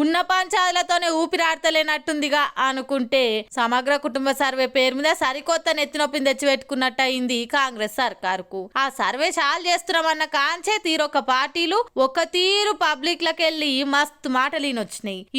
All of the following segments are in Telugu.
ఉన్న పంచాయతీలతోనే ఊపిరాడతలేనట్టుందిగా అనుకుంటే సమగ్ర కుటుంబ సర్వే పేరు మీద సరికొత్త నెత్తినొప్పిని తెచ్చిపెట్టుకున్నట్టు అయింది కాంగ్రెస్ సర్కారుకు. ఆ సర్వే చాలు చేస్తున్నామన్న కాంచే తీరొక్క పార్టీలు ఒక తీరు పబ్లిక్ లకెళ్ళి మస్తు మాటలు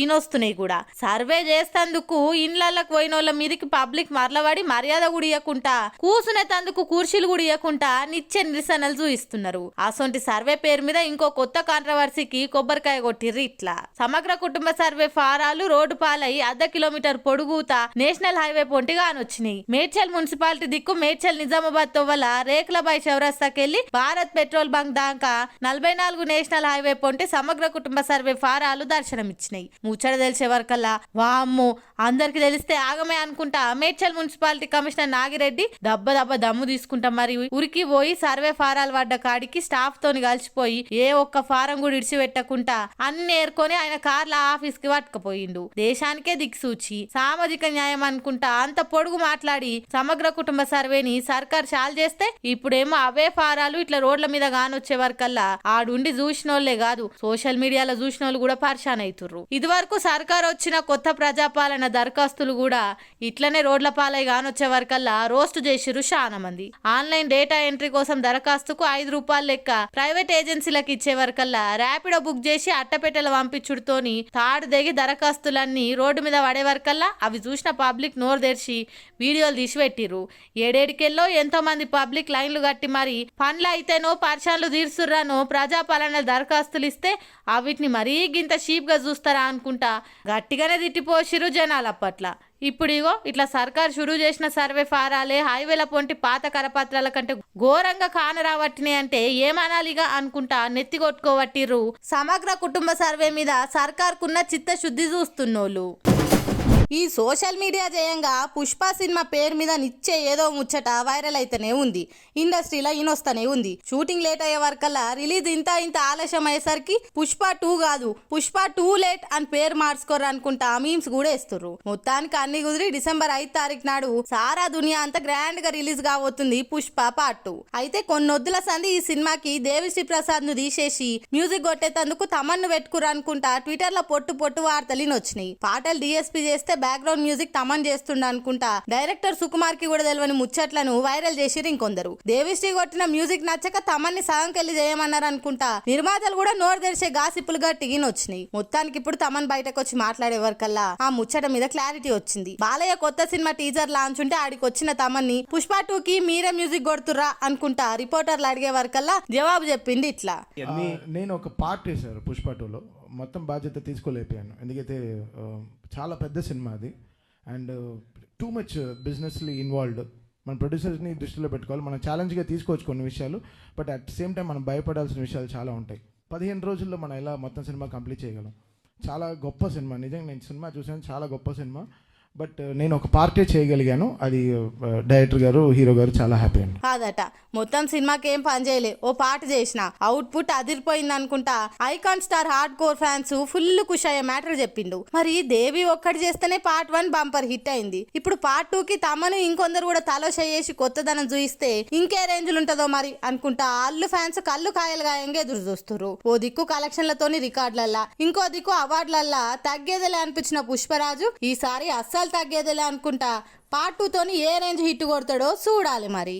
ఈనొస్తున్నాయి కూడా. సర్వే చేస్తందుకు ఇండ్లకు పోయినోళ్ళ మీదకి పబ్లిక్ మరలబడి మర్యాద కూడా ఇవ్వకుండా కూసునేతందుకు కుర్చీలు కూడా ఇవ్వకుండా నిత్య నిరసనలు చూయిస్తున్నారు. అసొంటి సర్వే పేరు మీద ఇంకో కొత్త కాంట్రవర్సీకి కొబ్బరికాయ కొట్టిర్రు. ఇట్లా సమగ్ర కుటుంబ సర్వే ఫారాలు రోడ్డు పాలై 1/2 కిలోమీటర్ పొడుగుత నేషనల్ హైవే పొంటిగా అనొచ్చినాయి. మేడ్చల్ మున్సిపాలిటీ దిక్కు మేడ్చల్ నిజామాబాద్ తోవల రేకులబాయి చౌరస్తాకెళ్లి భారత్ పెట్రోల్ బంక్ దాకా 44 నేషనల్ హైవే పొంటి సమగ్ర కుటుంబ సర్వే ఫారాలు దర్శనమిచ్చినాయి. ముచ్చట తెలిసే వరకల్లా వామ్మో అందరికి తెలిస్తే ఆగమే అనుకుంటా మేడ్చల్ మున్సిపాలిటీ కమిషనర్ నాగిరెడ్డి దబ్బ దమ్ము తీసుకుంటా మరి ఉరికి పోయి సర్వే ఫారాలు పడ్డ కాడికి స్టాఫ్ తోని కలిసిపోయి ఏ ఒక్క ఫారం కూడా ఇడిచిపెట్టకుండా అన్ని ఏర్కొని ఆయన కార్ల ఆఫీస్ కి పట్టుకుపోయిండు. దేశానికే దిక్సూచి సామాజిక న్యాయం అనుకుంటా అంత పొడుగు మాట్లాడి సమగ్ర కుటుంబ సర్వేని సర్కార్ చాలు చేస్తే ఇప్పుడేమో అవే ఫారాలు ఇట్లా రోడ్ల మీద గానొచ్చే వరకల్లా ఆడుండి చూసినోళ్లే కాదు సోషల్ మీడియాలో చూసినోళ్ళు కూడా పరిశాన్ అవుతుర్రు. ఇది వరకు సర్కార్ వచ్చిన కొత్త ప్రజాపాలన దరఖాస్తులు కూడా ఇట్లనే రోడ్ల పాలై గానొచ్చే వరకల్లా రోస్ట్ చేసిరు చాలా మంది. ఆన్లైన్ డేటా ఎంట్రీ కోసం దరఖాస్తుకు 5 రూపాయల లెక్క ప్రైవేట్ ఏజెన్సీలకు ఇచ్చే వరకల్లా ర్యాపిడో బుక్ చేసి అట్టపెట్టెల పంపించుడుతోని తాడు దిగి దరఖాస్తులన్నీ రోడ్డు మీద పడే వరకల్లా అవి చూసిన పబ్లిక్ నోరు తెరిచి వీడియోలు తీసి పెట్టిర్రు. ఏడేడికెళ్ళో ఎంతో మంది పబ్లిక్ లైన్లు కట్టి మరి పనులు అయితేనో పరిశాన్లు తీర్చుర్రానో ప్రజాపాలన దరఖాస్తులు ఇస్తే అవిటిని మరీ గింత షీప్ గా చూస్తారా అనుకుంటా గట్టిగానే తిట్టిపోసిరు జనాలు అప్పట్ల. ఇప్పుడు ఇగో ఇట్లా సర్కార్ షురూ చేసిన సర్వే ఫారాలే హైవేల పొంటి పాత కరపత్రాల కంటే ఘోరంగా కానరావట్టినాయి అంటే ఏమనాలిగా అనుకుంటా నెత్తి కొట్టుకోవట్టిర్రు సమగ్ర కుటుంబ సర్వే మీద సర్కార్కున్న చిత్తశుద్ధి చూస్తున్నోళ్ళు. ఈ సోషల్ మీడియా జయంగా పుష్ప సినిమా పేరు మీద నిచ్చే ఏదో ముచ్చట వైరల్ అయితేనే ఉంది. ఇండస్ట్రీలో ఈనొస్తూనే ఉంది. షూటింగ్ లేట్ అయ్యే వరకల్లా రిలీజ్ ఇంత ఆలస్యం అయ్యేసరికి పుష్ప 2 కాదు పుష్ప 2 లేట్ అని పేరు మార్చుకోరు అనుకుంటా మీమ్స్ కూడా వేస్తుర్రు. మొత్తానికి అన్ని కుదిరి డిసెంబర్ 5 తారీఖు నాడు సారా దునియా అంతా గ్రాండ్ గా రిలీజ్ కాబోతుంది పుష్ప పార్ట్ 2. అయితే కొన్నొద్దుల సంది ఈ సినిమాకి దేవిశ్రీ ప్రసాద్ ను తీసేసి మ్యూజిక్ కొట్టేందుకు తమన్ను పెట్టుకురు అనుకుంటా ట్విట్టర్ లో పొట్టు వార్తలు వచ్చినాయి. పాటలు డిఎస్పీ చేస్తే బ్యాక్గ్రౌండ్ మ్యూజిక్ తమన్ చేస్తుండ అనుకుంటా డైరెక్టర్ సుకుమార్ కి కూడా తెలియని ముచ్చట్లను వైరల్ చేసిరు ఇంకొందరు. దేవిశ్రీ కొట్టిన మ్యూజిక్ నచ్చక తమన్ని సగంకెళ్ళి చేయమన్నారు అనుకుంటా నిర్మాతలు కూడా నోరు తెరిచే గాసిప్పులు గట్టిగిన వచ్చినాయి. మొత్తానికి ఇప్పుడు తమన్ బయటకు వచ్చి మాట్లాడే వరకల్లా ఆ ముచ్చట మీద క్లారిటీ వచ్చింది. బాలయ్య కొత్త సినిమా టీజర్ లాంచ్ ఉంటే ఆడికి వచ్చిన తమన్ని పుష్ప 2 కి మీరే మ్యూజిక్ కొడుతుర్రా అనుకుంటా రిపోర్టర్లు అడిగే వరకల్లా జవాబు చెప్పింది ఇట్లా. నేను ఒక పార్ట్ చేశారు పుష్ప 2లో మొత్తం బాధ్యత తీసుకోలేకపోయాను. ఎందుకైతే చాలా పెద్ద సినిమా అది అండ్ టూ మచ్ బిజినెస్లీ ఇన్వాల్వ్డ్. మన ప్రొడ్యూసర్స్ని దృష్టిలో పెట్టుకోవాలి. మనం ఛాలెంజ్గా తీసుకోవచ్చు కొన్ని విషయాలు, బట్ అట్ సేమ్ టైం మనం భయపడాల్సిన విషయాలు చాలా ఉంటాయి. 15 రోజుల్లో మనం ఎలా మొత్తం సినిమా కంప్లీట్ చేయగలం. చాలా గొప్ప సినిమా, నిజంగా నేను సినిమా చూసాను, చాలా గొప్ప సినిమా. బట్ నేను ఒక పార్టీ చేయగలిగాను, అది డైరెక్టర్ గారు హీరో గారు చాలా హ్యాపీ అండి. కాదట మొత్తం సినిమాకి ఏం పని చేయలే, ఓ పాట చేసిన అవుట్పుట్ అదిరిపోయింది అనుకుంటా icon star hard core fans full ఖుషి అయ్యే మ్యాటర్ చెప్పిండు. మరి దేవి ఒక్కటి చేస్తేనే పార్ట్ 1 బంపర్ హిట్ అయింది. ఇప్పుడు పార్ట్ 2 కి తమను ఇంకొందరు కూడా తలో చేసి కొత్తదనం చూయిస్తే ఇంకే రేంజ్లు ఉంటుందో మరి అనుకుంటా అల్లు ఫ్యాన్స్ కళ్ళు కాయలుగా ఎదురు చూస్తున్నారు. ఓ దిక్కు కలెక్షన్లతోని రికార్డులల్లా, ఇంకో దిక్కు అవార్డులల్లా తగ్గేదేలే అనిపించిన పుష్పరాజు ఈసారి అస్సలు తగ్గేదేలే అనుకుంటా పార్ట్ 2 తోని ఏ రేంజ్ హిట్ కొడతాడో చూడాలి మరి.